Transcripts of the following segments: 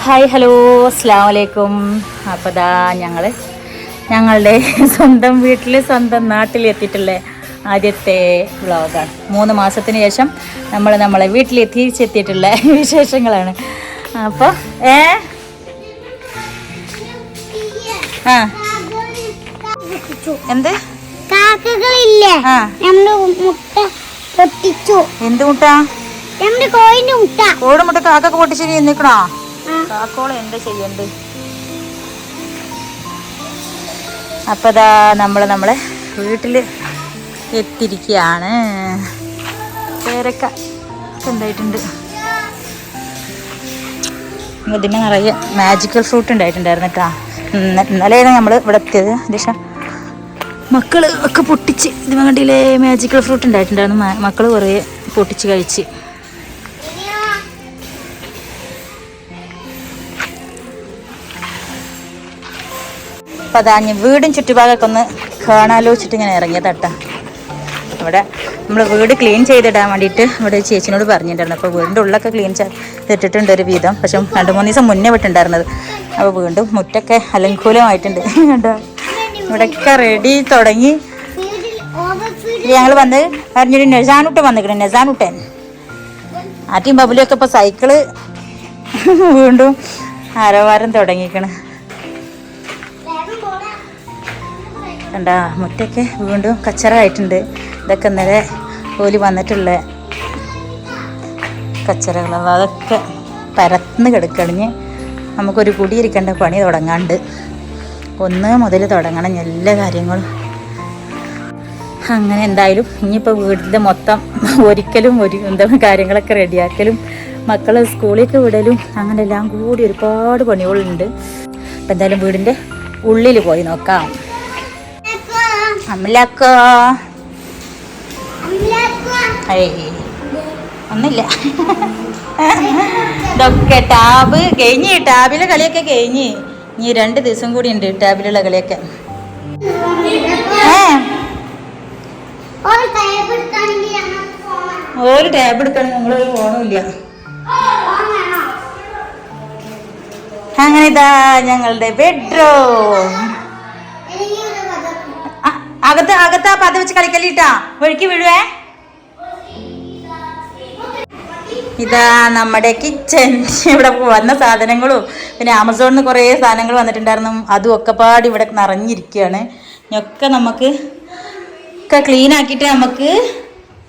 Hi hello അസ്സലാമു അലൈക്കും. അപ്പോൾ ദാ ഞങ്ങളുടെ സ്വന്തം വീട്ടിൽ സ്വന്തം നാട്ടിലെത്തിയിട്ടുള്ള ആദ്യത്തെ വ്ളോഗാണ്. 3 മാസത്തിന് ശേഷം നമ്മളെ വീട്ടിലെത്തിച്ചെത്തിയിട്ടുള്ള വിശേഷങ്ങളാണ്. അപ്പോൾ എന്ത് കാക്കകളില്ലേ മുട്ട പൊട്ടിച്ചു. എന്ത് മുട്ട? കോഴി മുട്ട കാക്കൊക്കെ പൊട്ടിച്ച് നിൽക്കണോ? കാക്കോളം എന്താ ചെയ്യണ്ട്? അപ്പോൾ ദാ നമ്മളെ വീട്ടിൽ എത്തിയിരിക്കുകയാണ്. പേരക്ക ഉണ്ടായിട്ടുണ്ട്. ഇതിന് നിറയെ മാജിക്കൽ ഫ്രൂട്ട് ഉണ്ടായിട്ടുണ്ടായിരുന്നു കേട്ടോ. ഇന്നലെയാണ് നമ്മൾ ഇവിടെ എത്തിയത്. ദിശ മക്കൾ ഒക്കെ പൊട്ടിച്ച് ഇത് കണ്ടില്ലേ, മാജിക്കൽ ഫ്രൂട്ട് ഉണ്ടായിട്ടുണ്ടായിരുന്നു. മക്കൾ കുറേ പൊട്ടിച്ച് കഴിച്ച്. അപ്പം അതാ വീടും ചുറ്റുഭാഗമൊക്കെ ഒന്ന് കാണാലോ വെച്ചിട്ട് ഇങ്ങനെ ഇറങ്ങിയതട്ടാ. ഇവിടെ നമ്മൾ വീട് ക്ലീൻ ചെയ്തിടാൻ വേണ്ടിയിട്ട് ഇവിടെ ചേച്ചിനോട് പറഞ്ഞിട്ടുണ്ടായിരുന്നു. അപ്പോൾ വീടിൻ്റെ ഉള്ളൊക്കെ ക്ലീൻ ചെയ്തിട്ടുണ്ട് ഒരു വീതം. പക്ഷെ 2-3 ദിവസം മുന്നേ വിട്ടുണ്ടായിരുന്നത്. അപ്പോൾ വീണ്ടും മുറ്റൊക്കെ അലങ്കൂലമായിട്ടുണ്ട്. കണ്ടോ, ഇവിടെയൊക്കെ റെഡി തുടങ്ങി. ഞങ്ങൾ വന്ന് പറഞ്ഞൊരു നെസാനൂട്ടൻ വന്നിക്കണേ. നെസാനൂട്ടൻ ആറ്റിയും ബബുലൊക്കെ ഇപ്പോൾ സൈക്കിള് വീണ്ടും ആരവാരം തുടങ്ങിക്കണ്. കണ്ടാ, മുറ്റൊക്കെ വീണ്ടും കച്ചറ ആയിട്ടുണ്ട്. ഇതൊക്കെ ഇന്നലെ ഓല് വന്നിട്ടുള്ള കച്ചറകൾ. അതൊക്കെ പരന്ന് കിടക്കണിഞ്ഞ് നമുക്കൊരു കുടിയിരിക്കേണ്ട പണി തുടങ്ങാണ്ട് 1 മുതൽ തുടങ്ങണം എല്ലാ കാര്യങ്ങളും. അങ്ങനെ എന്തായാലും ഇനിയിപ്പോൾ വീടിൻ്റെ മൊത്തം ഒരിക്കലും എന്താ കാര്യങ്ങളൊക്കെ റെഡിയാക്കലും മക്കളെ സ്കൂളിലേക്ക് വിടലും അങ്ങനെ എല്ലാം കൂടി ഒരുപാട് പണികളുണ്ട്. അപ്പം എന്തായാലും വീടിൻ്റെ ഉള്ളിൽ പോയി നോക്കാം. അമ്മലാക്കോ ഒന്നില്ല. ഇതൊക്കെ ടാബ് കഴിഞ്ഞ്, ടാബിലെ കളിയൊക്കെ കഴിഞ്ഞ്. ഇനി 2 ദിവസം കൂടി ഉണ്ട് ടാബിലുള്ള കളിയൊക്കെ. ഒരു ടാബ് എടുക്കണമെങ്കിൽ നമ്മളൊരു ഫോണുമില്ല. അങ്ങനെ ഇതാ ഞങ്ങളുടെ ബെഡ്റൂം. അകത്ത് ആ പത വെച്ച് കളിക്കല്ലിട്ടാ, ഒഴുക്കി വീഴുവേ. ഇതാ നമ്മുടെ കിച്ചൻ. ഇവിടെ വന്ന സാധനങ്ങളും പിന്നെ ആമസോണിൽ നിന്ന് കുറേ സാധനങ്ങൾ വന്നിട്ടുണ്ടായിരുന്നു. അതും ഒക്കെ പാടി ഇവിടെ നിറഞ്ഞിരിക്കുകയാണ്. ഇനിയൊക്കെ നമുക്ക് ഒക്കെ ക്ലീൻ ആക്കിയിട്ട് നമുക്ക്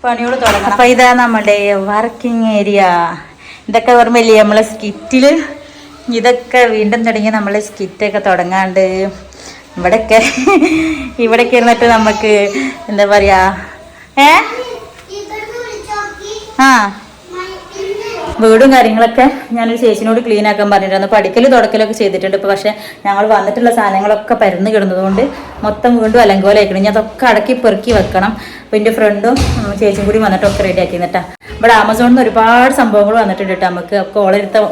പണികൾ തുടങ്ങണം. അപ്പോൾ ഇതാ നമ്മുടെ വർക്കിംഗ് ഏരിയ. ഇതൊക്കെ ഓർമ്മയില്ലേ നമ്മളെ സ്കിറ്റിൽ? ഇതൊക്കെ വീണ്ടും തുടങ്ങി നമ്മളെ സ്കിറ്റൊക്കെ തുടങ്ങാണ്ട്. ഇവിടൊക്കെ ഇരുന്നിട്ട് നമുക്ക് എന്താ പറയാ വീടും കാര്യങ്ങളൊക്കെ ഞാനൊരു ചേച്ചിനോട് ക്ലീൻ ആക്കാൻ പറഞ്ഞിട്ടുണ്ടായിരുന്നു. പഠിക്കൽ തുടക്കലൊക്കെ ചെയ്തിട്ടുണ്ട്. ഇപ്പോൾ പക്ഷേ ഞങ്ങൾ വന്നിട്ടുള്ള സാധനങ്ങളൊക്കെ പരന്ന് കിടന്നതുകൊണ്ട് മൊത്തം വീണ്ടും അലങ്കോലമായിക്കണം. ഇനി അതൊക്കെ അടക്കി പെറുക്കി വെക്കണം. അപ്പോൾ എൻ്റെ ഫ്രണ്ടും ചേച്ചിയും കൂടി വന്നിട്ടൊക്കെ റെഡി ആക്കി എന്നിട്ടാ. ഇവിടെ ആമസോണിൽ നിന്ന് ഒരുപാട് സംഭവങ്ങൾ വന്നിട്ടുണ്ട് കേട്ടോ. നമുക്ക് ഒക്കെ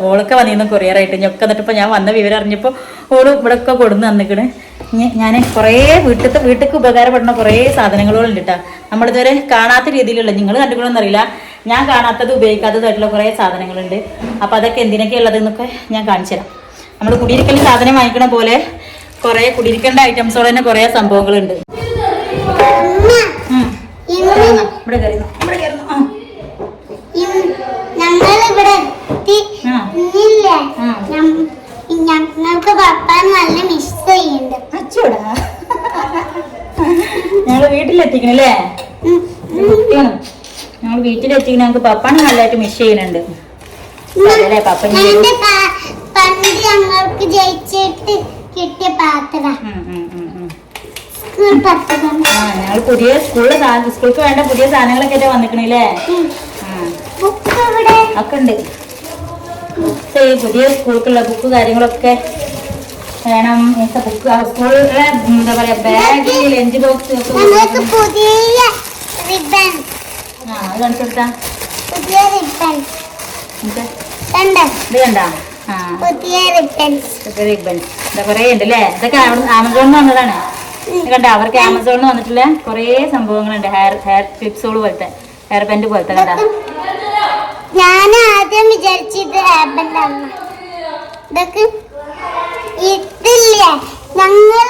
ഓളൊക്കെ വന്നിരുന്നു കൊറിയറായിട്ട്. ഇനി ഒക്കെ എന്നിട്ട് ഇപ്പോൾ ഞാൻ വന്ന വിവരം അറിഞ്ഞപ്പോൾ ഓളും ഇവിടെ ഒക്കെ കൊടുന്ന് തന്നിക്കണ്. ഞാൻ കുറേ വീട്ടിലേക്ക് ഉപകാരപ്പെടുന്ന കുറേ സാധനങ്ങളുണ്ട് കേട്ടോ. നമ്മളിതുവരെ കാണാത്ത രീതിയിലുള്ള, നിങ്ങൾ കണ്ടുകൊള്ളണമെന്നറിയില്ല, ഞാൻ കാണാത്തത് ഉപയോഗിക്കാത്തതായിട്ടുള്ള കുറേ സാധനങ്ങളുണ്ട്. അപ്പോൾ അതൊക്കെ എന്തിനൊക്കെ ഉള്ളതെന്നൊക്കെ ഞാൻ കാണിച്ചു തരാം. നമ്മൾ കുടിയിരിക്കൽ സാധനം വാങ്ങിക്കണ പോലെ കുറേ കുടിയിരിക്കേണ്ട ഐറ്റംസുകൾ തന്നെ കുറേ സംഭവങ്ങളുണ്ട്. ഇവിടെ കയറുന്നു. ഞങ്ങൾക്ക് പപ്പാൻ നല്ല മിസ് ചെയ്യുന്നുണ്ട്. അച്ചൂടാ, ഞങ്ങൾ വീട്ടിലെത്തിക്കണല്ലേ? കുട്ടിയാണ് ഞങ്ങൾ വീട്ടിലെത്തിക്കണ. ഞങ്ങൾക്ക് പപ്പാനെ നല്ലതായിട്ട് മിസ് ചെയ്യുന്നുണ്ട്. അല്ലേ പപ്പ? ഞങ്ങൾക്ക് ജയിച്ചിട്ട് കിട്ടിയ പാത്രം. ഞങ്ങൾ പുതിയ സ്കൂൾക്ക് വേണ്ട പുതിയ സാധനങ്ങളൊക്കെ വന്നിക്കണല്ലേ? ഒക്കെ ഉണ്ട്. പുതിയ സ്കൂൾക്കുള്ള ബുക്ക് കാര്യങ്ങളൊക്കെ വേണം. ബുക്ക് സ്കൂളിലെ എന്താ പറയാ ബാഗ്, ലഞ്ച് ബോക്സ് ഒക്കെ. അത് കാണിച്ചെടുത്താ ഇത് കണ്ടാ? റിബൺസ് കുറേ ഉണ്ട് അല്ലേ? ഇതൊക്കെ ആമസോണിൽ നിന്ന് വന്നതാണ്. കണ്ട, അവർക്ക് ആമസോണിൽ വന്നിട്ടുള്ള കുറേ സംഭവങ്ങളുണ്ട്. ഹെയർ ക്ലിപ്സുകൾ പോലത്തെ, ഹെയർ ബാൻഡ് പോലത്തെ. കണ്ട, ഞാൻ ആദ്യം വിചാരിച്ചത് ഹെയർ ബാൻഡ് ആണ്. ഇതൊക്കെ ഇതില്ലേ ഞങ്ങൾ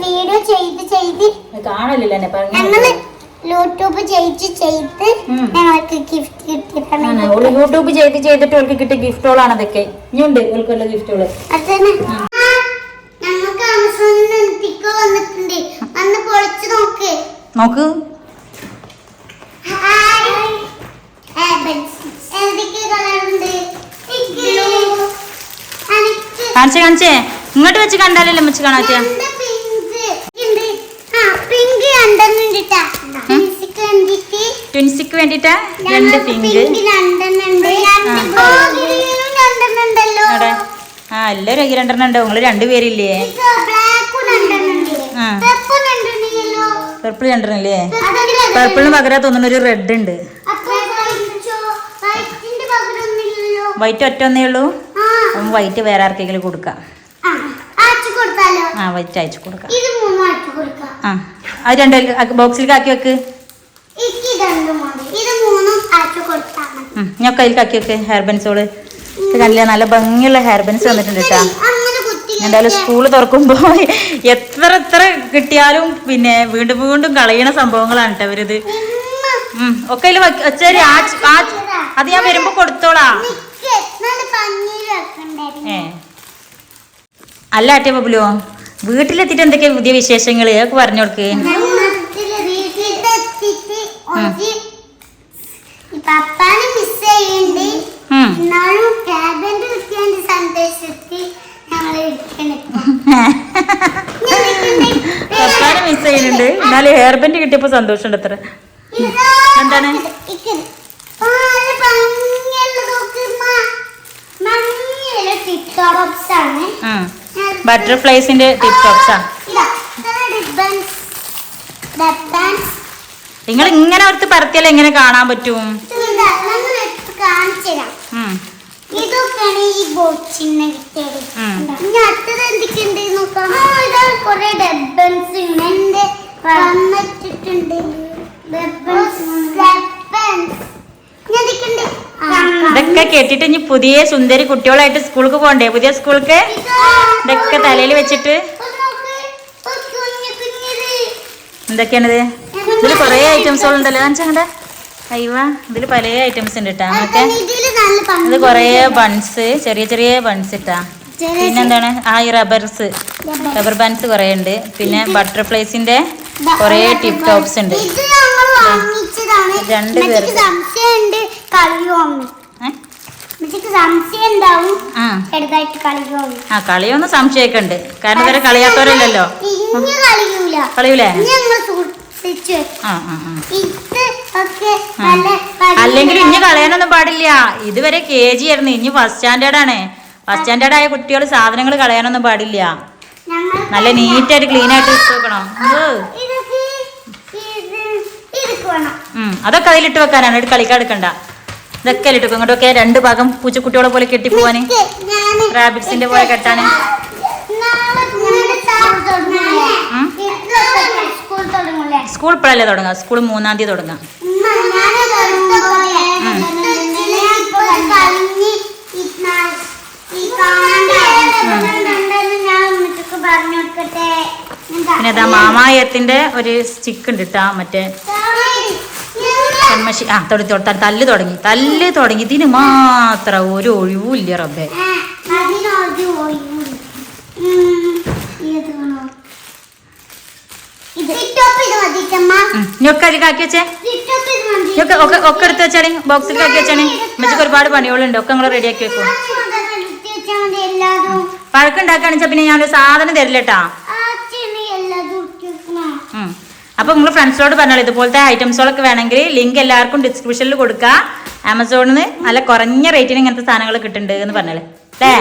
വീഡിയോ ചെയ്ത് കാണലില്ല എന്നെ പറഞ്ഞു ഞങ്ങള് യൂട്യൂബ് ചെയ്ത് ഞങ്ങൾക്ക് ഗിഫ്റ്റ് കിട്ടിയതാണ്. യൂട്യൂബ് ചെയ്തിട്ട് അവൾക്ക് കിട്ടിയ ഗിഫ്റ്റുകളാണ് അതൊക്കെ. ഇനിയുണ്ട് അവൾക്കുള്ള ഗിഫ്റ്റുകള്. അതന്നെ ഞങ്ങൾക്ക് ആമസോണിൽ പിക്ക് വന്നിട്ടുണ്ട്. അന്ന് പൊളിച്ചു നോക്ക്. കാണിച്ചേ ഇങ്ങോട്ട് വെച്ച് കണ്ടാലല്ലേ അമ്മച്ചി കാണാറ്റ. ട്വിൻസിക്ക് വേണ്ടിട്ടാ 2 പിങ്ക്. എല്ലാരും 2 ഉണ്ടോ? നിങ്ങള് 2 പേരില്ലേ? പർപ്പിൾ 2 ഇല്ലേ? പർപ്പിളിന് പകരം തോന്നുന്ന ഒരു റെഡ് ഉണ്ട്. വൈറ്റ് ഒറ്റ ഒന്നേ ഉള്ളൂ. വൈറ്റ് വേറെ ആർക്കെങ്കിലും കൊടുക്കാം. വൈറ്റ് അയച്ചു കൊടുക്കാം. അത് 2 ബോക്സിലേക്ക് ആക്കി വെക്ക്. ഞാൻ കയ്യിലേക്ക് വെക്ക്. ഹെയർ ബെൻസോള് കണ്ടില്ല, നല്ല ഭംഗിയുള്ള ഹെയർ ബെൻസ് വന്നിട്ടുണ്ട് കേട്ടാ. എന്തായാലും സ്കൂള് തുറക്കുമ്പോ എത്ര കിട്ടിയാലും പിന്നെ വീണ്ടും കളയണ സംഭവങ്ങളാണ് കേട്ടോ ഇവരിത്. ഒക്കെ വെച്ചേരി. അത് ഞാൻ വരുമ്പോ കൊടുത്തോളാം. അല്ല ആറ്റേ ബബുലോ, വീട്ടിലെത്തിട്ട് എന്തൊക്കെയാ പുതിയ വിശേഷങ്ങള് ഒക്കെ പറഞ്ഞു കൊടുക്ക്. പപ്പാനെ മിസ് ചെയ്യുന്നുണ്ട്. എന്നാലും ഹെയർ ബാൻഡ് കിട്ടിയപ്പോ സന്തോഷമുണ്ട്. അത്ര എന്താണ് ബട്ടർഫ്ലൈസിന്റെ ടിപ് ടോപ്സാ. നിങ്ങൾ ഇങ്ങനെ ഓർത്ത് പരത്തിയാൽ എങ്ങനെ കാണാൻ പറ്റും? ഇതൊക്കെയാണ് ഈ ബോച്ചിന് കിട്ടിയത്. ഇനി അടുത്തത് എന്തൊക്കെയുണ്ട് നോക്കാം. കൊറേ ഡബ്ബൻസ് എന്റെ വന്നിട്ടുണ്ട്. ഇതൊക്കെ കേട്ടിട്ട് ഇനി പുതിയ സുന്ദരി കുട്ടികളായിട്ട് സ്കൂൾക്ക് പോകണ്ടേ? പുതിയ സ്കൂൾക്ക് ഇതൊക്കെ തലയിൽ വെച്ചിട്ട് എന്തൊക്കെയാണിത്? ഇതിൽ കൊറേ ഐറ്റംസുകളുണ്ടല്ലോ. കാണിച്ചാ അയ്യവ, ഇതില് പല ഐറ്റംസ് ഉണ്ട് കേട്ടാ. ഓക്കെ, ഇത് കൊറേ ബൺസ്, ചെറിയ ബൺസ് ഇട്ടാ. പിന്നെന്താണ് ഈ റബ്ബർ ബാൻഡ്സ് കൊറേ ഉണ്ട്. പിന്നെ ബട്ടർഫ്ലൈസിന്റെ കൊറേ ടിപ് ടോപ്സ് ഉണ്ട്. 2 പേർക്ക് കളിയൊന്നും സംശയമൊക്കെ ഉണ്ട്. കാരണം ഇവരെ കളിയാത്തവരല്ലോ. കളിയൂലേ? അല്ലെങ്കിൽ ഇനി കളയാനൊന്നും പാടില്ല. ഇതുവരെ KG ആയിരുന്നു, ഇനി ഫസ്റ്റ് സ്റ്റാൻഡേർഡ് ആയ കുട്ടികൾ സാധനങ്ങൾ കളയാനൊന്നും പാടില്ല. നല്ല നീറ്റായിട്ട് ക്ലീൻ ആയിട്ട് വെക്കണം. അതൊക്കെ അതിലിട്ട് വെക്കാനാണ്. കളിക്കാൻ എടുക്കണ്ട. ഇതൊക്കെ അതിലിട്ട് വെക്കും. ഇങ്ങോട്ടൊക്കെ 2 ഭാഗം പൂച്ചക്കുട്ടികളെ പോലെ കെട്ടിപ്പോവാന്, റാബിറ്റ്സിന്റെ പോലെ കെട്ടാന്. സ്കൂൾ ഇപ്പോഴല്ലേ തുടങ്ങാം? സ്കൂൾ 3-ാം തീയതി തുടങ്ങാം. പിന്നെ അതാ മാമായത്തിന്റെ ഒരു സ്റ്റിക്ക് ഉണ്ട് കേട്ടാ. മറ്റേ കൺമഷി. തല്ല് തുടങ്ങി. ഇതിന് മാത്രം ഒരു ഒഴിവില്ല റബ്ബേ. ഒക്കെ ആക്കി വെച്ചേ. ഒക്കെ എടുത്ത് വെച്ചാണി, ബോക്സിൽ ആക്കി വെച്ചാണി. അമ്മച്ചിക്ക് ഒരുപാട് പണികളുണ്ട്. ഒക്കെ നിങ്ങൾ റെഡിയാക്കി വെക്കും. പഴക്കുണ്ടാക്കാണെച്ചാ പിന്നെ ഞാനൊരു സാധനം തരില്ലട്ടാ. അപ്പൊ നിങ്ങൾ ഫ്രണ്ട്സിനോട് പറഞ്ഞോളൂ, ഇതുപോലത്തെ ഐറ്റംസുകളൊക്കെ വേണമെങ്കിൽ ലിങ്ക് എല്ലാവർക്കും ഡിസ്ക്രിപ്ഷനിൽ കൊടുക്കുക. ആമസോണിൽ നിന്ന് നല്ല കുറഞ്ഞ റേറ്റിന് ഇങ്ങനത്തെ സാധനങ്ങൾ കിട്ടുന്നുണ്ട് എന്ന് പറഞ്ഞാലേ അല്ലേ?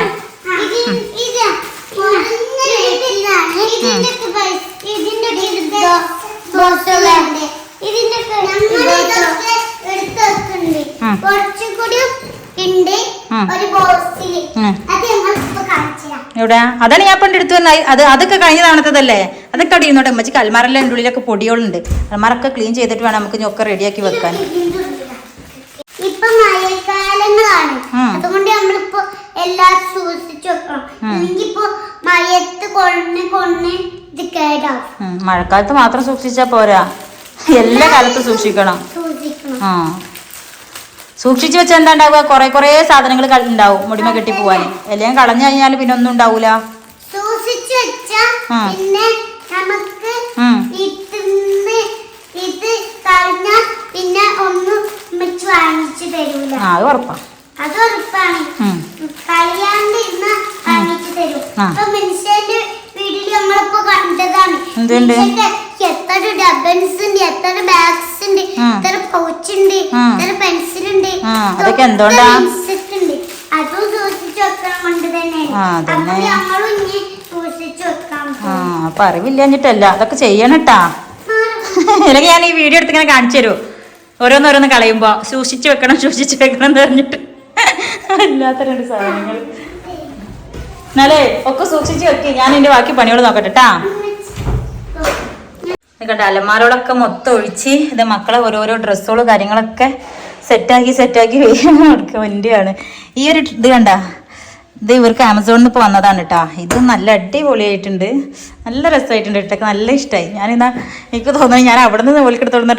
ഇവിടെ അതാണ് ഞാൻ പണ്ട് എടുത്തു വന്ന. അതൊക്കെ കഴിഞ്ഞ തവണത്തതല്ലേ? അതൊക്കെ അവിടെ ഇരുന്നോട്ടെ. അമ്മച്ചിക്ക് അൽമാറെല്ലാം എൻ്റെ ഉള്ളിലൊക്കെ പൊടികളുണ്ട്. അൽമാറൊക്കെ ക്ലീൻ ചെയ്തിട്ട് വേണം നമുക്ക് ഒക്കെ റെഡിയാക്കി വെക്കാൻ. ഇപ്പൊ മഴക്കാലങ്ങളാണ്, അതുകൊണ്ട് നമ്മളിപ്പോ എല്ലാം സൂക്ഷിച്ചു വെക്കണം. അല്ലെങ്കിൽ ഇപ്പൊ മഴയത്ത് കൊണ്ണ് ഇത് കേടാവും. മഴക്കാലത്ത് മാത്രം സൂക്ഷിച്ചാ പോരാ, എല്ലാ കാലത്തും സൂക്ഷിക്കണം. ആ, സൂക്ഷിച്ചു വെച്ചാൽ എന്താ ഉണ്ടാവുക? കുറെ സാധനങ്ങൾ ഉണ്ടാവും മുടിമ കെട്ടി പോവാന്. അല്ലെങ്കിൽ കളഞ്ഞു കഴിഞ്ഞാൽ പിന്നെ ഒന്നും ഉണ്ടാവൂല. സൂക്ഷിച്ചു വെച്ചാ പിന്നെ നമുക്ക് ഇത് കഴിഞ്ഞാ പിന്നെ ഒന്നും വാങ്ങിച്ചു തരൂല. അത് ഉറപ്പാ, അത് ഉറപ്പാണ്. കഴിയാണ്ട് ഇന്ന വാങ്ങിച്ചു തരും. അപ്പൊ മനുഷ്യന്റെ വീട്ടിൽ നമ്മളിപ്പോ കണ്ടതാണ്. എത്ര ഡബൻസ് ഉണ്ട്, എത്ര ബാഗ്സ് ഉണ്ട്, എത്ര പൗച്ച് ഉണ്ട്, എത്ര പെൻസിൽ ഉണ്ട്, അതൊക്കെ എന്തുകൊണ്ടാ? അതും സൂക്ഷിച്ചു വെക്കാൻ കൊണ്ട് തന്നെയാണ്. അപ്പൊ ഞങ്ങളും ഇനി സൂക്ഷിച്ചു വെക്കാം. അപ്പൊ അറിവില്ലാഞ്ഞിട്ടല്ല, അതൊക്കെ ചെയ്യണട്ടാ. അല്ലെങ്കിൽ ഞാൻ ഈ വീഡിയോ എടുത്ത് ഇങ്ങനെ കാണിച്ചു തരൂ, ഓരോന്നോരോന്ന് കളയുമ്പോ സൂക്ഷിച്ചു വെക്കണം എന്ന് പറഞ്ഞിട്ട് അല്ലാത്ത രണ്ട് സാധനങ്ങൾ. എന്നാലേ ഒക്കെ സൂക്ഷിച്ചു വെക്ക്. ഞാൻ എന്റെ ബാക്കി പണിയോട് നോക്കട്ടെട്ടാ. കണ്ട അലമാരോടൊക്കെ മൊത്തം ഒഴിച്ച് ഇത് മക്കളെ ഓരോരോ ഡ്രസ്സുകളും കാര്യങ്ങളൊക്കെ സെറ്റാക്കി കൊടുക്കുക. വണ്ടിയാണ് ഈ ഒരു ഇത് കണ്ട, ഇത് ഇവർക്ക് ആമസോണിൽ നിന്ന് ഇപ്പോൾ വന്നതാണ് കേട്ടോ. ഇത് നല്ല അടിപൊളിയായിട്ടുണ്ട്, നല്ല രസമായിട്ടുണ്ട് കേട്ടോ, നല്ല ഇഷ്ടമായി. ഞാനിന്നാ എനിക്ക് തോന്നുന്നു ഞാൻ അവിടെ നിന്ന് പോലും എടുത്തോളുന്ന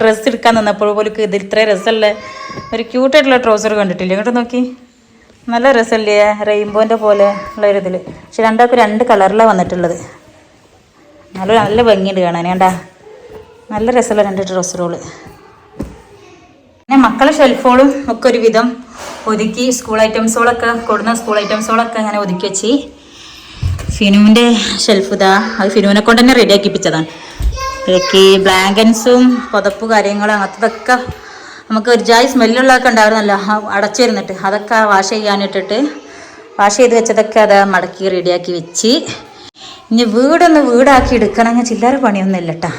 ഡ്രസ്സ് എടുക്കാൻ നിന്നപ്പോൾ പോലും ഇത് ഇത്രയും രസമല്ല ഒരു ക്യൂട്ടായിട്ടുള്ള ട്രൗസർ കണ്ടിട്ടില്ല. ഇങ്ങോട്ട് നോക്കി, നല്ല രസമല്ലേ, റെയിൻബോൻ്റെ പോലെ ഉള്ള ഒരു ഇതിൽ. പക്ഷെ രണ്ടാൾക്കും രണ്ട് കളറിലാണ് വന്നിട്ടുള്ളത്. നല്ല ഭംഗിയുണ്ട് കാണാൻ. കണ്ടാ നല്ല രസമുള്ള രണ്ട് ട്രൗസറുകൾ. പിന്നെ മക്കളെ ഷെൽഫോളും ഒക്കെ ഒരു വിധം ഒതുക്കി, സ്കൂൾ ഐറ്റംസുകളൊക്കെ അങ്ങനെ ഒതുക്കി വെച്ച്. ഫിനുവിൻ്റെ ഷെൽഫ് ഇതാ, അത് ഫിനുവിനെ കൊണ്ട് തന്നെ റെഡി ആക്കിപ്പിച്ചതാണ്. ബ്ലാങ്കൻസും പുതപ്പ് കാര്യങ്ങളും അങ്ങനത്തതൊക്കെ നമുക്ക് ഒരു ജായി സ്മെല്ലുള്ളതൊക്കെ ഉണ്ടായിരുന്നല്ലോ അടച്ചിരുന്നിട്ട്, അതൊക്കെ വാഷ് ചെയ്ത് വെച്ചതൊക്കെ അത് മടക്കി റെഡിയാക്കി വെച്ച്. ഇനി വീടാക്കി എടുക്കണമെങ്കിൽ ചില്ലറ പണിയൊന്നുമില്ല കേട്ടാ.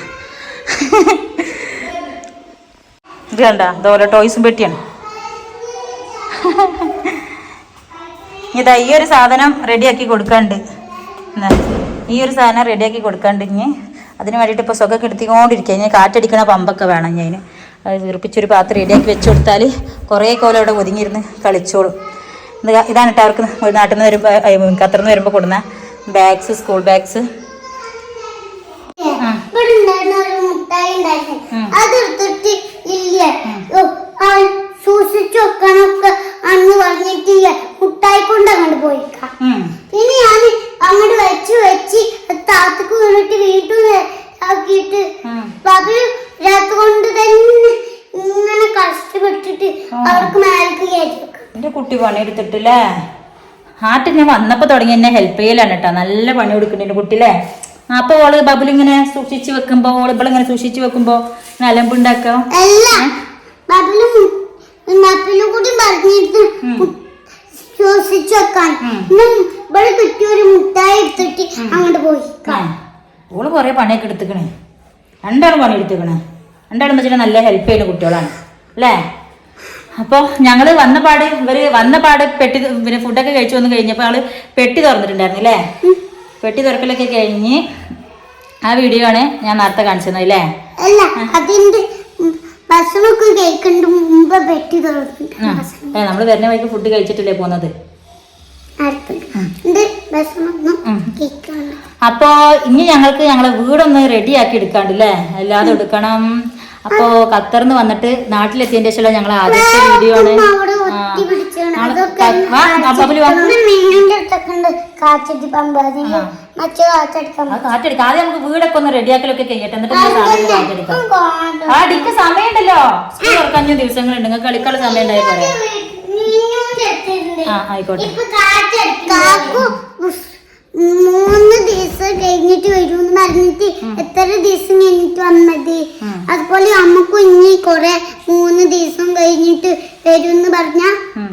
ഇത് കണ്ട ഇതുപോലെ ടോയ്സും പെട്ടിയാണ്. ഇതാ ഈ ഒരു സാധനം റെഡിയാക്കി കൊടുക്കാണ്ട്, ഇനി അതിന് വേണ്ടിയിട്ട് ഇപ്പോൾ സുഖമൊക്കെ എടുത്തിക്കൊണ്ടിരിക്കുക. ഇനി കാറ്റടിക്കണ പമ്പൊക്കെ വേണം. ഞാൻ അത് വീർപ്പിച്ചൊരു പാത്രം റെഡിയാക്കി വെച്ച് കൊടുത്താൽ കുറേ കോലം അവിടെ ഒതുങ്ങിയിരുന്ന് കളിച്ചോളും. ഇതാണ് കേട്ടോ അവർക്ക് നാട്ടിൽ നിന്ന് വരുമ്പോൾ ഖത്തറിൽ നിന്ന് വരുമ്പോൾ കൊടുന്ന ബാഗ്സ്, സ്കൂൾ ബാഗ്സ്. സൂക്ഷിച്ചു വെക്കണൊക്കെ അന്ന് പറഞ്ഞിട്ടില്ല, മുട്ടായി കൊണ്ട് അങ്ങോട്ട് പോയിക്കാം. പിന്നെ ഞാൻ അങ്ങോട്ട് വെച്ച് താത്തക്ക് വീണിട്ട് വീട്ടിൽ ആക്കിയിട്ട് രാത്രി കൊണ്ട് തന്നെ ഇങ്ങനെ കഷ്ടപ്പെട്ടിട്ട് അവർക്ക് മേലേക്ക് കയറ്റി വെക്കാം. എന്റെ കുട്ടി പണിയെടുത്തിട്ടില്ലേ, ആട്ട് ഞാൻ വന്നപ്പോ തുടങ്ങി എന്നെ ഹെൽപ്പ് ചെയ്യലാണ് കേട്ടോ. നല്ല പണി കൊടുക്കുന്നുണ്ട് കുട്ടില്ലേ. അപ്പൊ ഓള് ബബിളിങ്ങനെ സൂക്ഷിച്ചു വെക്കുമ്പോ ഇവളിങ്ങനെ സൂക്ഷിച്ചു വെക്കുമ്പോ അലമ്പുണ്ടാക്കാം. കൂടി പറഞ്ഞിട്ട് സൂക്ഷിച്ചു വെക്കാൻ ഇവിടെ കിട്ടിയൊരു മുട്ടായി എടുത്തിട്ട് അങ്ങോട്ട് പോയി. ഓള് കൊറേ പണിയൊക്കെ എടുത്തിക്കണേ, രണ്ടാളും പണി എടുത്തിക്കണേ. രണ്ടാളും വെച്ചിട്ട് നല്ല ഹെൽപ്പ് ചെയ്യുന്ന കുട്ടികളാണ് അല്ലേ. അപ്പോൾ ഞങ്ങൾ വന്നപാട് പെട്ടി പിന്നെ ഫുഡൊക്കെ കഴിച്ചു വന്ന് കഴിഞ്ഞപ്പോൾ ആള് പെട്ടി തുറന്നിട്ടുണ്ടായിരുന്നു അല്ലേ. പെട്ടി തുറക്കലൊക്കെ കഴിഞ്ഞ് ആ വീഡിയോ ആണ് ഞാൻ നേരത്തെ കാണിച്ചത് അല്ലേ. നമ്മള് വരുന്ന വഴിക്ക് ഫുഡ് കഴിച്ചിട്ടില്ലേ പോന്നത്. അപ്പോ ഇനി ഞങ്ങൾക്ക് ഞങ്ങളെ വീടൊന്ന് റെഡി ആക്കി എടുക്കാണ്ടല്ലേ, എല്ലാതും എടുക്കണം. അപ്പോ ഖത്തറിന്ന് വന്നിട്ട് നാട്ടിലെത്തിയതിന്റെ ശേഷം ഞങ്ങൾ ആദ്യത്തെ വീഡിയോ ആണ്. കാറ്റടിക്കാം. ആദ്യം നമുക്ക് വീടൊക്കെ ഒന്ന് റെഡിയാക്കലൊക്കെ കഴിയട്ടെ, എന്നിട്ട് കാറ്റെടുക്കാം. അടിക്ക് സമയമുണ്ടല്ലോ, സ്കൂൾ തുറക്കാൻ ദിവസങ്ങളുണ്ട്, നിങ്ങൾക്ക് കളിക്കാനുള്ള സമയം ഉണ്ടായി പോലെ. ആയിക്കോട്ടെ. 3 ദിവസം കഴിഞ്ഞിട്ട് വരും പറഞ്ഞിട്ട് എത്ര ദിവസം കഴിഞ്ഞിട്ട് വന്നത്. അതുപോലെ നമുക്കും ഇനി 3 ദിവസം കഴിഞ്ഞിട്ട് വരും പറഞ്ഞ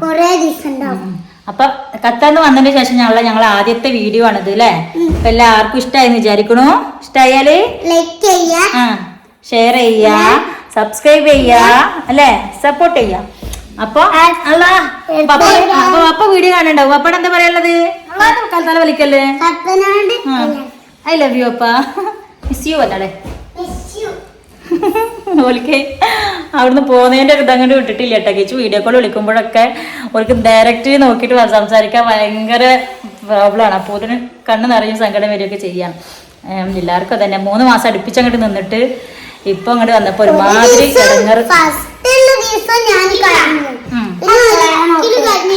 കൊറേ ദിവസം ഉണ്ടാവും. അപ്പൊ ഖത്തറിന്ന് വന്നതിന് ശേഷം ഞങ്ങൾ ആദ്യത്തെ വീഡിയോ ആണിത് അല്ലേ. അപ്പൊ എല്ലാവർക്കും ഇഷ്ടമായെന്ന് വിചാരിക്കണു. ഇഷ്ടമായാല് ലൈക്ക് ചെയ്യാ, ഷെയർ ചെയ്യാ, സബ്സ്ക്രൈബ് ചെയ്യാ അല്ലേ, സപ്പോർട്ട് ചെയ്യാ. അപ്പൊ അപ്പൊ വീഡിയോ കാണണ്ടാവും. അപ്പൊ എന്താ പറയാനുള്ളത്? തല വലിക്കല്ലേ. ഐ ലവ് യു അപ്പ. മിസ് യു അല്ലേ. ഓൽക്ക് അവിടുന്ന് പോകുന്നതിൻ്റെ ഒരു ഇതങ്ങോട്ട് വിട്ടിട്ടില്ല കേട്ടോ. കേച്ചു വീഡിയോ കോൾ വിളിക്കുമ്പോഴൊക്കെ ഓർക്ക് ഡയറക്റ്റ് നോക്കിയിട്ട് സംസാരിക്കാൻ ഭയങ്കര പ്രോബ്ലമാണ്. അപ്പോൾ അതിന് കണ്ണ് നിറയും സങ്കടം വരികയൊക്കെ ചെയ്യാം. എല്ലാവർക്കും തന്നെ 3 മാസം അടുപ്പിച്ചങ്ങോട്ട് നിന്നിട്ട് ഇപ്പൊ അങ്ങോട്ട് വന്നപ്പോ ഒരുമാതിരി കിടങ്ങറ്.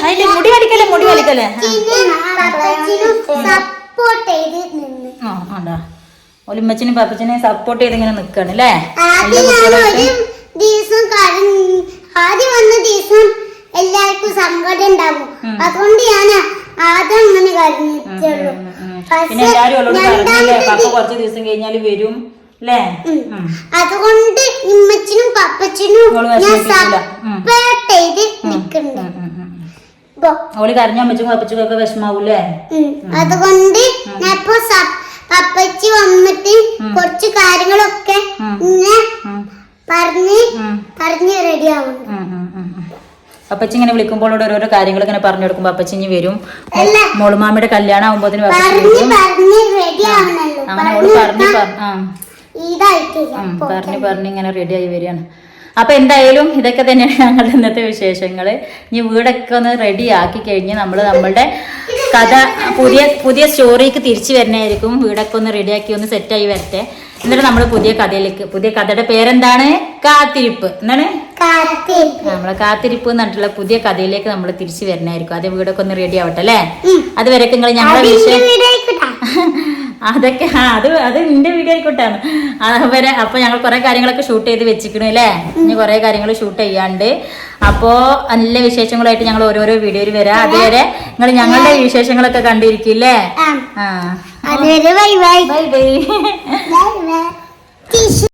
അതിന്റെ മുടി കളിക്കല്ലേ ആണ്ടാ ഒലിമ്മച്ചിനും പാപ്പച്ചനെയും സപ്പോർട്ട് ചെയ്ത് ഇങ്ങനെ നിക്കാണ് അല്ലേ. എല്ലാവർക്കും സങ്കടം ഉണ്ടാവും, അതുകൊണ്ട് ഞാൻ ആദ്യം അങ്ങനെ കരഞ്ഞിട്ടുള്ളൂ. പിന്നെ എല്ലാരും അവളോട് പറഞ്ഞില്ലേ പപ്പ കുറച്ച് ദിവസം കഴിഞ്ഞാല് വരും അല്ലേ. അതുകൊണ്ട് ഇമ്മച്ചിനും പപ്പച്ചിനും ഞാൻ സപ്പോർട്ട് ചെയ്ത് നിൽക്കുന്നുണ്ട്. അവള് കരഞ്ഞ അമ്മച്ചും പപ്പച്ചും വിഷമാവൂലേ. അതുകൊണ്ട് ഞാൻ ഇപ്പൊ പപ്പച്ചി വന്നിട്ട് കുറച്ച് കാര്യങ്ങളൊക്കെ ഇങ്ങനെ പറഞ്ഞ് റെഡി ആവും. പപ്പച്ചി ഇങ്ങനെ വിളിക്കുമ്പോൾ ഓരോരോ കാര്യങ്ങൾ ഇങ്ങനെ പറഞ്ഞു കൊടുക്കുമ്പോ പപ്പച്ചി ഇനി വരും. മോളുമാമിയുടെ കല്യാണം ആവുമ്പോത്തിന് അങ്ങനെ ഓള് പറഞ്ഞ് ഇങ്ങനെ റെഡി ആയി വരികയാണ്. അപ്പൊ എന്തായാലും ഇതൊക്കെ തന്നെയാണ് ഞങ്ങളുടെ ഇന്നത്തെ വിശേഷങ്ങള്. ഇനി വീടൊക്കെ ഒന്ന് റെഡി ആക്കി കഴിഞ്ഞ് നമ്മളുടെ കഥ പുതിയ സ്റ്റോറിക്ക് തിരിച്ചു വരുന്നതായിരിക്കും. വീടൊക്കെ ഒന്ന് റെഡിയാക്കി ഒന്ന് സെറ്റായി വരട്ടെ. എന്നിട്ട് നമ്മൾ പുതിയ കഥയുടെ പേരെന്താണ്? കാത്തിരിപ്പ്. എന്താണ്? നമ്മളെ കാത്തിരിപ്പ് എന്നിട്ടുള്ള പുതിയ കഥയിലേക്ക് നമ്മൾ തിരിച്ചു വരുന്നതായിരിക്കും. ആദ്യം വീടൊക്കെ ഒന്ന് റെഡി ആവട്ടെ അല്ലേ. അതുവരെയൊക്കെ നിങ്ങൾ ഞങ്ങളുടെ വിഷയം അതൊക്കെ അത് നിന്റെ വീഡിയോ ആയിക്കോട്ടാണ് അതുവരെ. അപ്പൊ ഞങ്ങൾ കുറെ കാര്യങ്ങളൊക്കെ ഷൂട്ട് ചെയ്ത് വെച്ചിക്കണു അല്ലേ. ഇനി കുറെ കാര്യങ്ങൾ ഷൂട്ട് ചെയ്യാണ്ട്. അപ്പോ നല്ല വിശേഷങ്ങളായിട്ട് ഞങ്ങൾ ഓരോരോ വീഡിയോയിൽ വരാം. അതുവരെ നിങ്ങൾ ഞങ്ങളുടെ വിശേഷങ്ങളൊക്കെ കണ്ടിരിക്കില്ലേ. Bye bye.